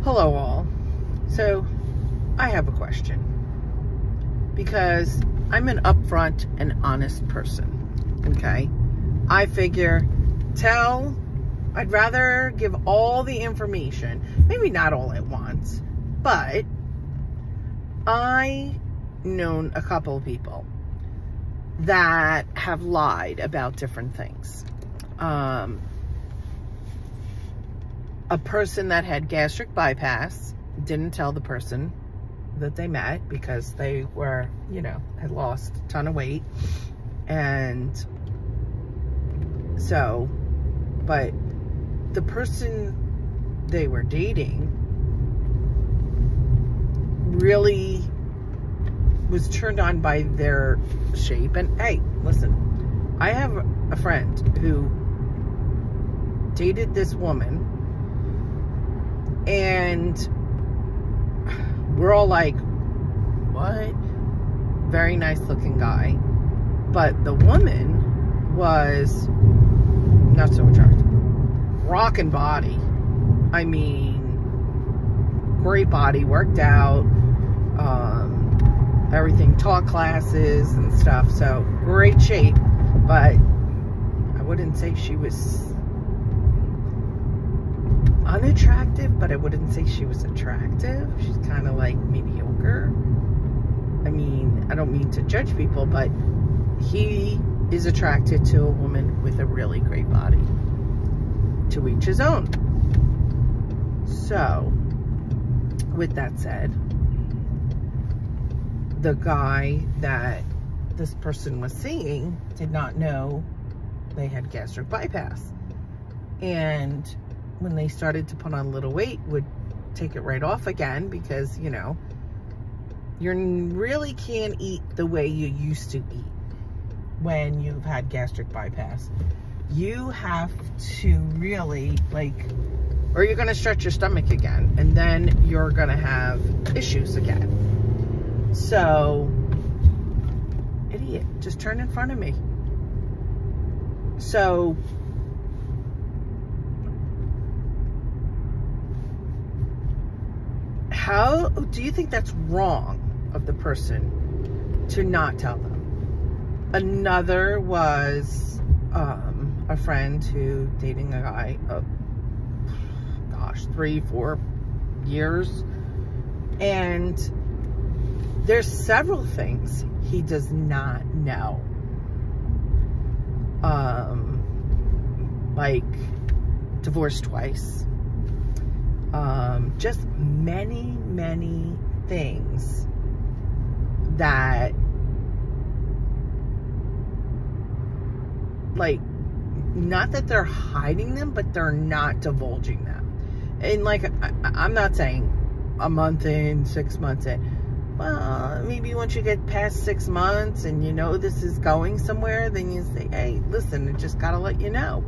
Hello all. So I have a question, because I'm an upfront and honest person. Okay, I figure I'd rather give all the information, maybe not all at once, but I known a couple of people that have lied about different things. A person that had gastric bypass didn't tell the person that they met because they were, had lost a ton of weight. And so, but the person they were dating really was turned on by their shape. And hey, listen, I have a friend who dated this woman, and we're all like, what? Very nice looking guy. But the woman was not so attractive. Rockin' body. I mean, great body, worked out, everything, taught classes and stuff. So great shape, but I wouldn't say she was unattractive, but I wouldn't say she was attractive. She's kind of like mediocre. I mean, I don't mean to judge people, but he is attracted to a woman with a really great body. To each his own. So, with that said, the guy that this person was seeing did not know they had gastric bypass. And when they started to put on a little weight, would take it right off again, because, you really can't eat the way you used to eat when you've had gastric bypass. You have to really, or you're going to stretch your stomach again, and then you're going to have issues again. So, idiot, just turn in front of me. So, how do you think that's wrong of the person to not tell them? Another was a friend who dating a guy of, 3-4 years, and there's several things he does not know, like divorced twice, just many things that, not that they're hiding them, but they're not divulging them. And I'm not saying a month in, 6 months in. Well, maybe once you get past 6 months and this is going somewhere, then you say, hey, listen, I just gotta let you know.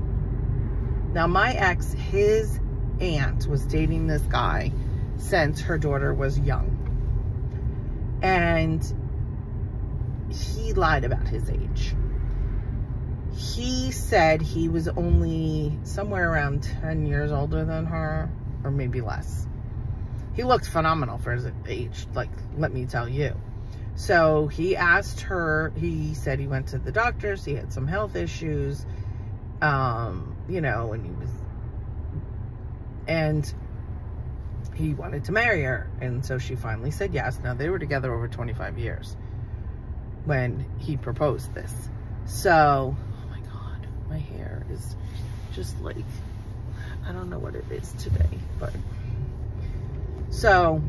Now, my ex, his aunt was dating this guy since her daughter was young. And he lied about his age. He said he was only somewhere around 10 years older than her, or maybe less. He looked phenomenal for his age, let me tell you. So he asked her, he said he went to the doctors, he had some health issues, and he wanted to marry her. And so she finally said yes. Now, they were together over 25 years when he proposed this. So, oh my God, my hair is just I don't know what it is today, but so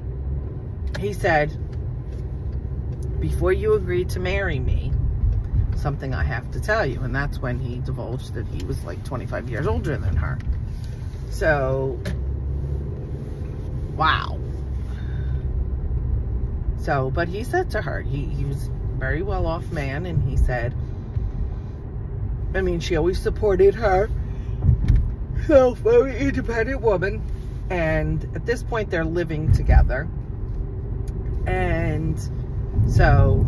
he said, before you agree to marry me, something I have to tell you. And that's when he divulged that he was 25 years older than her. So, wow. So, but he said to her, he was a very well-off man, and he said, I mean, she always supported her. So, very independent woman. And at this point, they're living together. And so,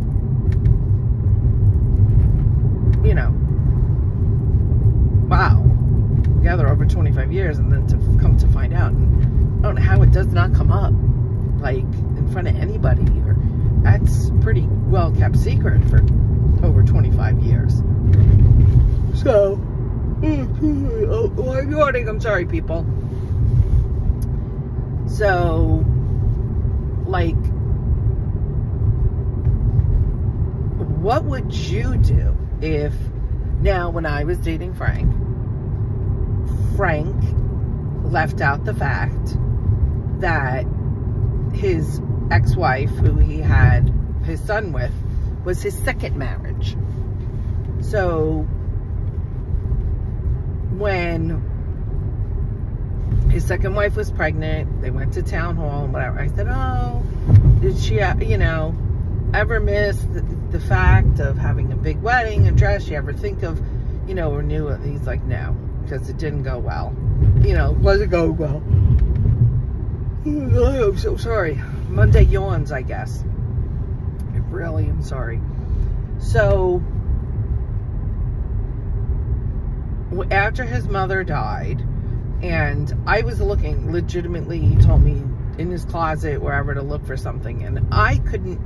wow. Together over 25 years, and then to come to find out, and I don't know how it does not come up, like, in front of anybody here. That's pretty well kept secret for over 25 years. So, I'm yawning. I'm sorry, people. So, like, what would you do if, now when I was dating Frank left out the fact that his ex-wife, who he had his son with, was his second marriage. So when his second wife was pregnant, they went to town hall and whatever. I said, oh, did she, you know, ever miss the fact of having a big wedding and dress? You ever think of, you know, or knew it? He's like, no, because it didn't go well. You know, wasn't going well. Oh, I'm so sorry. Monday yawns, I guess. I really am sorry. So, after his mother died, and I was looking, legitimately, he told me in his closet, wherever, to look for something, and I couldn't,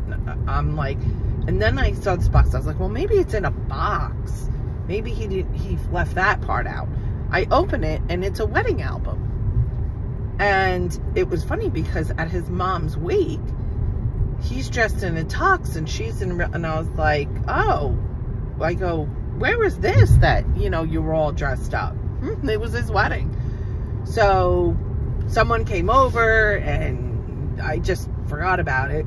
I'm like, and then I saw this box. I was like, well, maybe it's in a box. Maybe he left that part out. I open it, and it's a wedding album. And it was funny because at his mom's wake, he's dressed in a tux and she's in, and I was like, oh, I go, where was this that, you know, you were all dressed up? It was his wedding. So someone came over and I just forgot about it.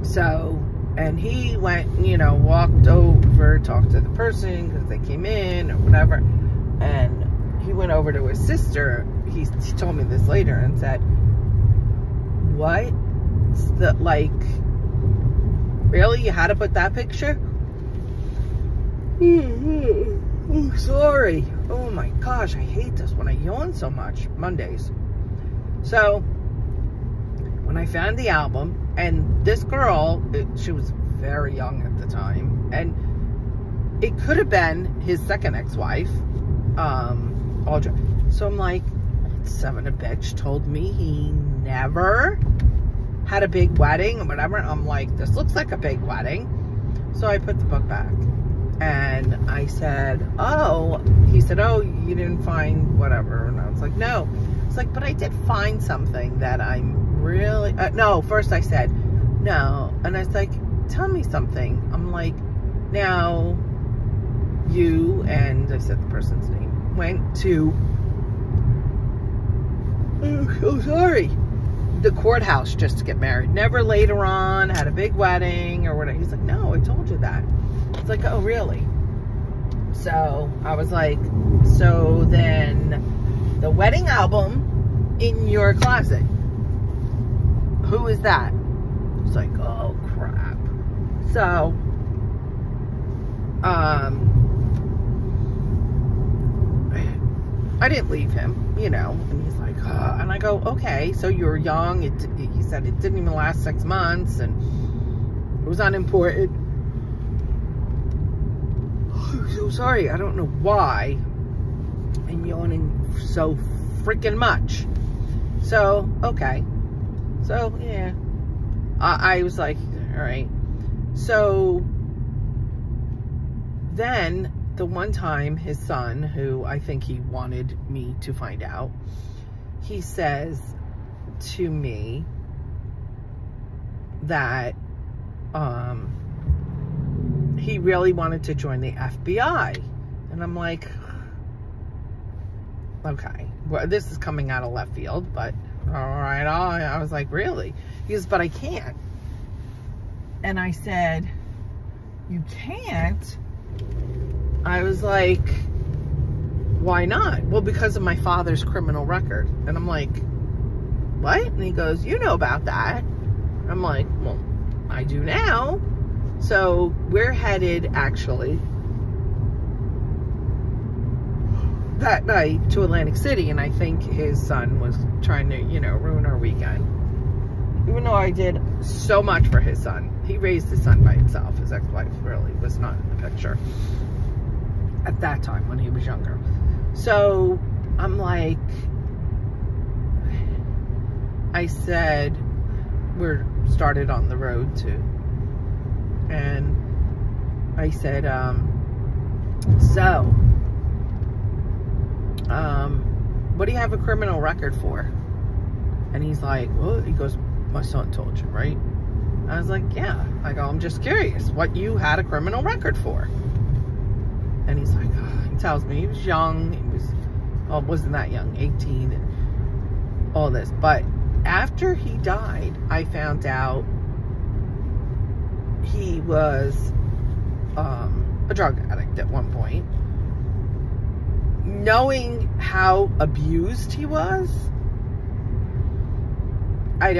So, and he went, you know, walked over, talked to the person because they came in or whatever. And he went over to his sister. He told me this later and said, what's the, like, really? You had to put that picture? Oh, sorry. Oh my gosh, I hate this when I yawn so much. Mondays. So, when I found the album, and this girl, she was very young at the time, and it could have been his second ex-wife, Audrey. So I'm like, son of a bitch told me he never had a big wedding or whatever. I'm like, this looks like a big wedding. So I put the book back and I said, oh, he said, oh, you didn't find whatever. And I was like, no. It's like, but I did find something that I'm really, no, first I said, no. And I was like, tell me something. I'm like, now you, and I said the person's name, went to, I'm so sorry, the courthouse just to get married. Never later on had a big wedding or whatever. He's like, no, I told you that. It's like, oh, really? So I was like, so then the wedding album in your closet, who is that? It's like, oh, crap. So, I didn't leave him, you know, and he's like, oh, and I go, okay, so you were young. He said it didn't even last 6 months and it was unimportant. I'm so sorry. I don't know why I'm yawning so freaking much. So, okay. So, yeah. I was like, all right. So, then the one time his son, who I think he wanted me to find out, he says to me that he really wanted to join the FBI. And I'm like, okay, well, this is coming out of left field, but all right. I was like, really? He goes, but I can't. And I said, you can't? I was like, why not? Well, because of my father's criminal record. And I'm like, what? And he goes, you know about that. I'm like, well, I do now. So we're headed, actually, that night to Atlantic City. And I think his son was trying to, you know, ruin our weekend. Even though I did so much for his son. He raised his son by himself. His ex-wife really was not in the picture at that time when he was younger. So I'm like, said, we're started on the road too. And I said, what do you have a criminal record for? And he's like, well, he goes, my son told you, right? I was like, yeah. I go, I'm just curious what you had a criminal record for. And he's like, he tells me he was young. He was, well, wasn't that young, 18 and all this. But after he died, I found out he was a drug addict at one point. Knowing how abused he was, I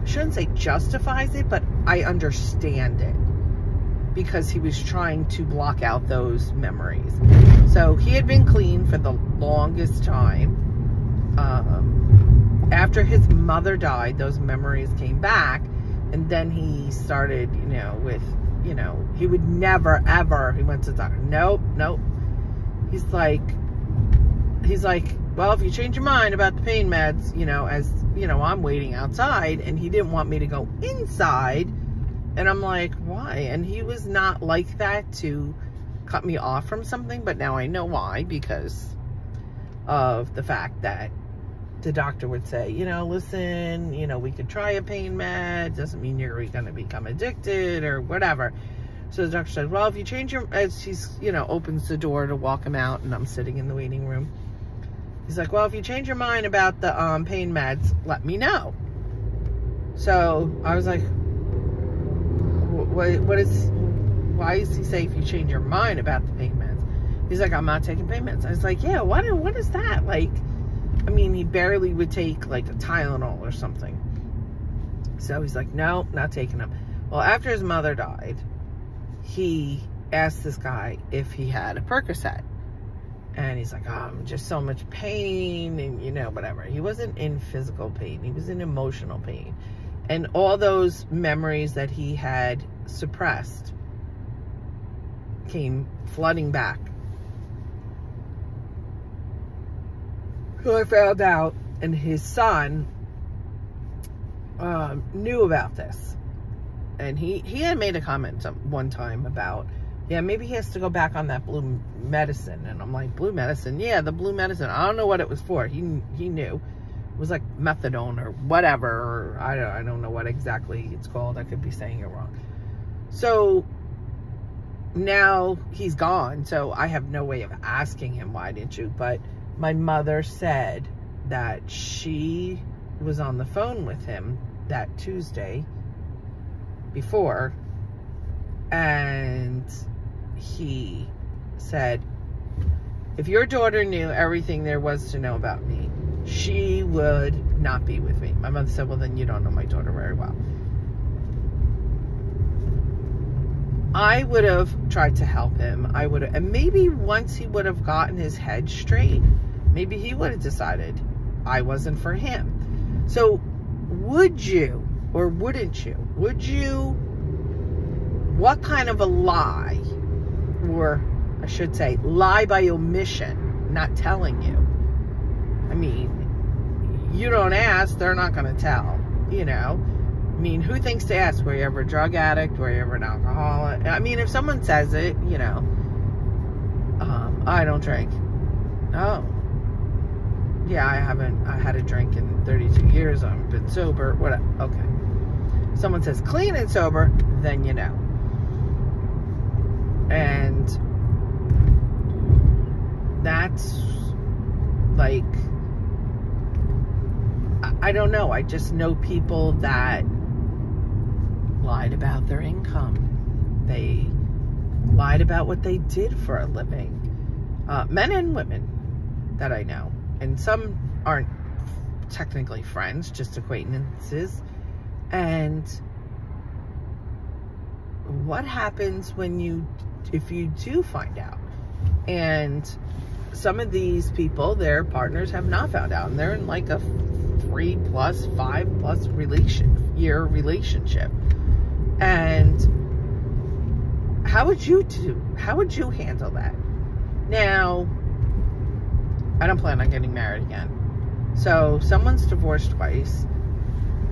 shouldn't say justifies it, but I understand it, because he was trying to block out those memories. So he had been clean for the longest time. After his mother died, those memories came back, and then he started, you know, with, you know, he would never, ever, he went to the doctor, nope. He's like, well, if you change your mind about the pain meds, you know, as, you know, I'm waiting outside, and he didn't want me to go inside. And I'm like, why? And he was not like that to cut me off from something, but now I know why, because of the fact that the doctor would say, you know, listen, you know, we could try a pain med, doesn't mean you're going to become addicted or whatever. So the doctor said, well, if you change your, as she's, you know, opens the door to walk him out, and I'm sitting in the waiting room. He's like, well, if you change your mind about the pain meds, let me know. So I was like, why does he say if you change your mind about the pain meds? He's like, I'm not taking pain meds. I was like, yeah, what is that? Like, I mean, he barely would take like a Tylenol or something. So he's like, no, not taking them. Well, after his mother died, he asked this guy if he had a Percocet. And he's like, oh, I'm just so much pain, and, you know, whatever. He wasn't in physical pain. He was in emotional pain. And all those memories that he had suppressed came flooding back. So I found out, and his son knew about this. And he had made a comment one time about, yeah, maybe he has to go back on that blue medicine. And I'm like, blue medicine? Yeah, the blue medicine. I don't know what it was for. He knew. It was like methadone or whatever. Or I don't know what exactly it's called. I could be saying it wrong. So now he's gone. So I have no way of asking him, why didn't you? But my mother said that she was on the phone with him that Tuesday before, and he said, if your daughter knew everything there was to know about me, she would not be with me. My mother said, well, then you don't know my daughter very well. I would have tried to help him. I would have, and maybe once he would have gotten his head straight, maybe he would have decided I wasn't for him. So would you, or wouldn't you, what kind of a lie, or I should say lie by omission, not telling you? I mean, you don't ask, they're not going to tell, you know. I mean, who thinks to ask? Were you ever a drug addict? Were you ever an alcoholic? I mean, if someone says it, you know, I don't drink. Oh. Yeah, I had a drink in 32 years. I've been sober. Whatever. Okay. Someone says clean and sober, then you know. And that's like, I don't know. I just know people that lied about their income. They lied about what they did for a living. Men and women that I know. And some aren't technically friends, just acquaintances. And what happens when if you do find out? And some of these people, their partners have not found out, and they're in like a 3+, 5+ year relationship. And how would you handle that? Now, I don't plan on getting married again. So someone's divorced twice.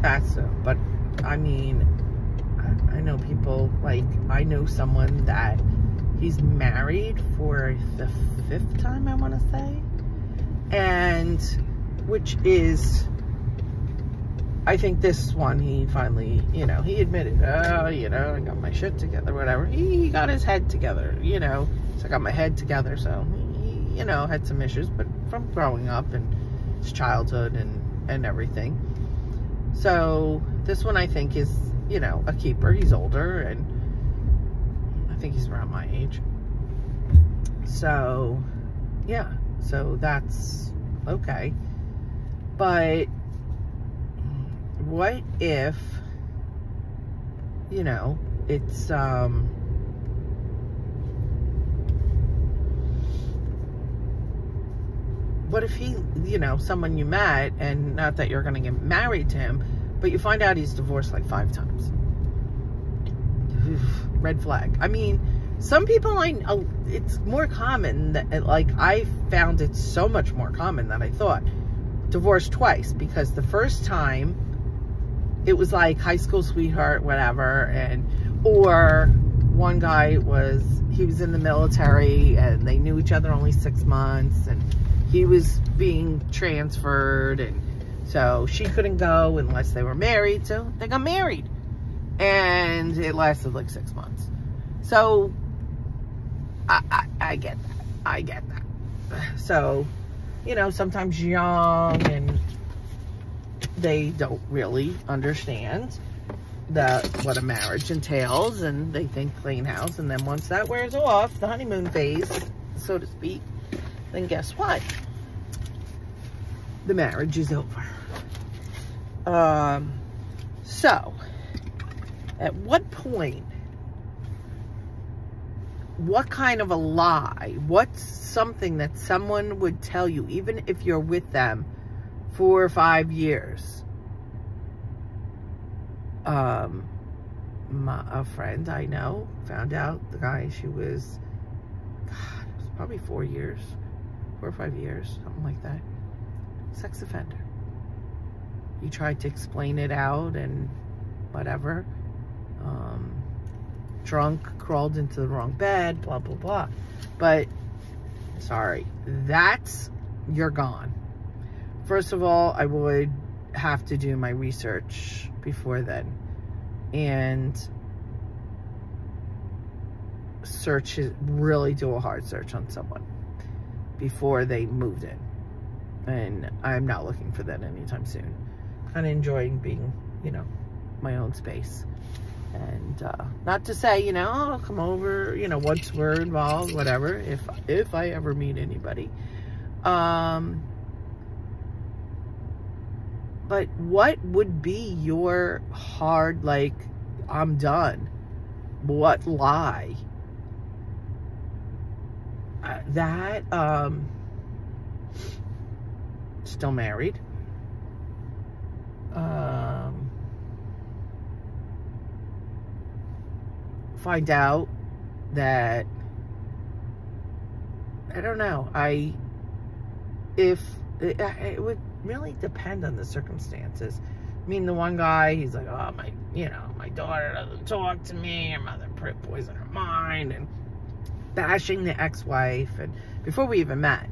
That's but I mean, I know people, like, I know someone that he's married for the 5th time, I want to say. And, which is, I think this one, he finally, you know, he admitted, oh, you know, I got my shit together, whatever. He got his head together, you know. So I got my head together, so he, you know, had some issues, but from growing up and his childhood and everything. So this one I think is, you know, a keeper. He's older, and I think he's around my age. So, yeah. So that's okay. But what if, you know, it's, what if he, you know, someone you met, and not that you're going to get married to him, but you find out he's divorced like 5 times. Oof, red flag. I mean, some people, it's more common that, like, I found it so much more common than I thought. Divorced twice, because the first time it was like high school sweetheart, whatever, or one guy he was in the military and they knew each other only 6 months, and he was being transferred, and so she couldn't go unless they were married, so they got married. And it lasted like 6 months. So, I get that. I get that. So, you know, sometimes young and they don't really understand what a marriage entails, and they think clean house, and then once that wears off, the honeymoon phase, so to speak, then guess what? The marriage is over. So, at what point, what kind of a lie, what's something that someone would tell you, even if you're with them 4 or 5 years? A friend I know found out the guy she was, God, it was probably 4 years, 4 or 5 years, something like that. Sex offender. He tried to explain it out and whatever. Drunk, crawled into the wrong bed, blah, blah, blah. But, sorry, you're gone. First of all, I would have to do my research before then. And really do a hard search on someone before they moved in. And I'm not looking for that anytime soon. Kind of enjoying being, you know, my own space. And not to say, you know, I'll come over, you know, once we're involved, whatever, if I ever meet anybody. But what would be your hard, like, I'm done? What lie? Still married. Find out that, I don't know, it would really depend on the circumstances. I mean, the one guy, he's like, oh, my daughter doesn't talk to me, her mother poisoned her mind, and bashing the ex-wife, and before we even met,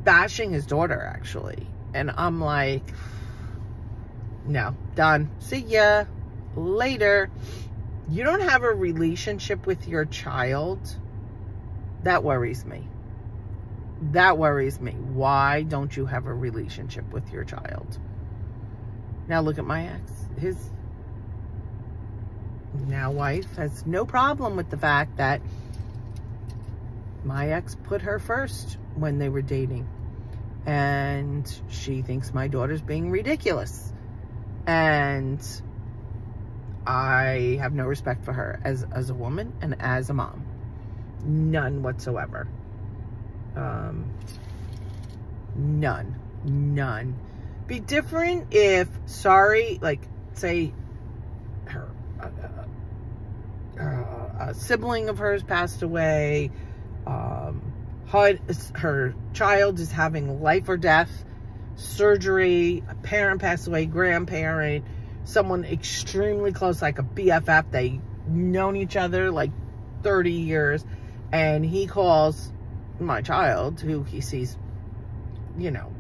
bashing his daughter, actually. And I'm like, no, done. See ya later. You don't have a relationship with your child. That worries me. That worries me. Why don't you have a relationship with your child? Now look at my ex. His now wife has no problem with the fact that my ex put her first when they were dating. And she thinks my daughter's being ridiculous. And I have no respect for her as a woman and as a mom. None whatsoever. None. Be different if, like, say, a sibling of hers passed away, her child is having life or death surgery, a parent passed away, grandparent, someone extremely close, like a BFF. They known each other like 30 years, and he calls my child, who he sees, you know,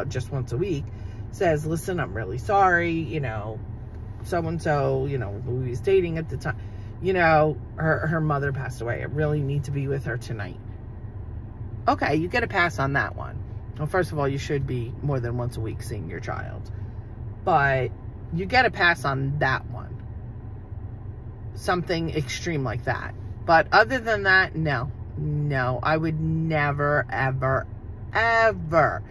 just once a week, says, listen, I'm really sorry, you know, so-and-so, you know, who he was dating at the time, you know, her mother passed away. I really need to be with her tonight. Okay, you get a pass on that one. Well, first of all, you should be more than once a week seeing your child. But you get a pass on that one. Something extreme like that. But other than that, no. No, I would never, ever, ever.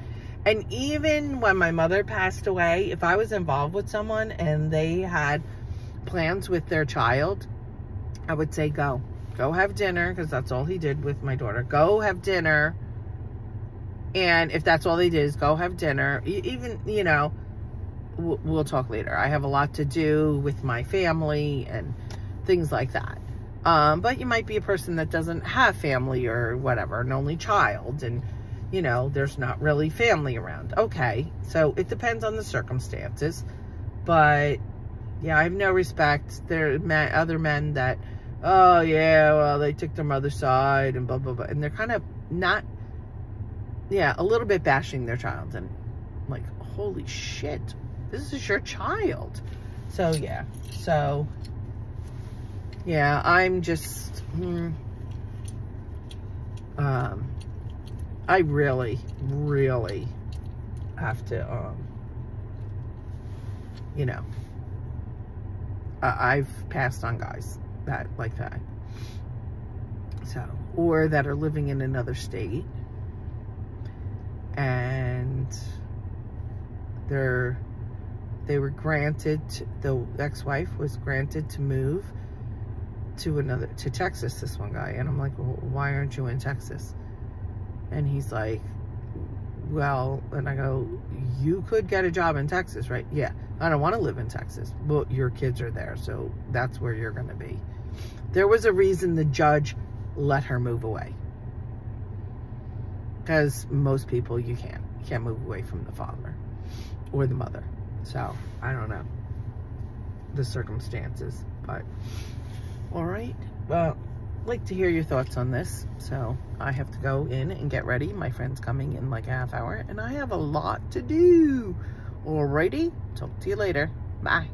And even when my mother passed away, if I was involved with someone and they had plans with their child, I would say go. Go have dinner, because that's all he did with my daughter. Go have dinner. And if that's all they did is go have dinner, even, you know, we'll talk later. I have a lot to do with my family and things like that. But you might be a person that doesn't have family or whatever, an only child, and, you know, there's not really family around. Okay, so it depends on the circumstances. But, yeah, I have no respect. There are other men that, oh, yeah, well, they took their mother's side and blah, blah, blah. And they're kind of not, yeah, a little bit bashing their child. And I'm like, holy shit, this is your child. So, yeah. So, yeah, I'm just, I really, really have to, you know, I've passed on guys that like that. So, or that are living in another state and they were granted, the ex-wife was granted to move to Texas, this one guy. And I'm like, well, why aren't you in Texas? And he's like, well, and I go, you could get a job in Texas, right? Yeah, I don't want to live in Texas. Well, your kids are there, so that's where you're going to be. There was a reason the judge let her move away. Because most people, you can't move away from the father or the mother. So, I don't know the circumstances, but all right. Well, I'd like to hear your thoughts on this. So, I have to go in and get ready. My friend's coming in like a half hour, and I have a lot to do. Alrighty, talk to you later. Bye.